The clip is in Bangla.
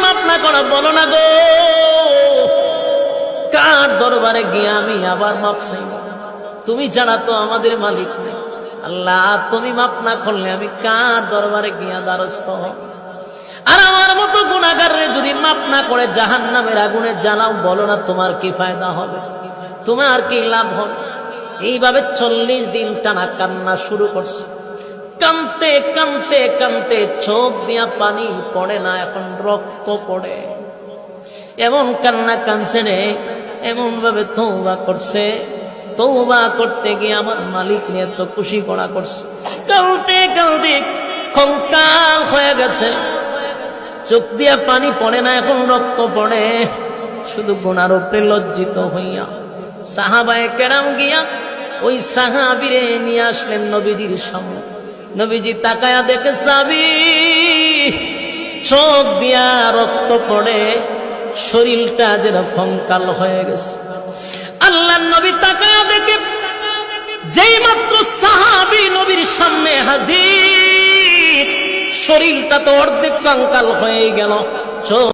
মাফ না করো বলো না গো, কার দরবারে গিয়ে আমি আবার মাফ চাইব? তুমি ছাড়া তো আমাদের মালিক নেই। আল্লাহ তুমি মাফ না করলে আমি কার দরবারে গিয়া দ্বারস্থ হব? আর আমার মতো গুনাহগারে যদি মাফ না করে জাহান্নামের আগুনে জ্বালাও, বলো না তোমার কি ফায়দা হবে? তোমার কি লাভ হবে? এইভাবে 40 দিন টানা কান্না শুরু করছে। কানতে কানতে কানতে চোখ দিয়া পানি পড়ে না, এখন রক্ত পড়ে। এমন কান্না কানছে রে, এমন ভাবে তওবা করছে, তওবা করতে গিয়ে আমার মালিক নিয়ে তো খুশি করা করছে। কালতে কালতে কঙ্কাল হয়ে গেছে, চোখ দিয়া পানি পড়ে না, এখন রক্ত পড়ে। শুধু গুনার উপরে লজ্জিত হইয়া সাহাবায়ে কেরাম গিয়া ওই সাহাবীরে নিয়ে আসলেন নবীজির সামনে। নবীজি তাকায়া দেখে সাহাবী চোখ দিয়া রক্ত পড়ে, শরীরটা যেন কঙ্কাল হয়ে গেছে। আল্লাহর নবী তাকায়া দেখে যেই মাত্র সাহাবী নবীর সামনে হাজির, শরীরটা তো অর্ধেক কঙ্কাল হয়ে গেল। চোখ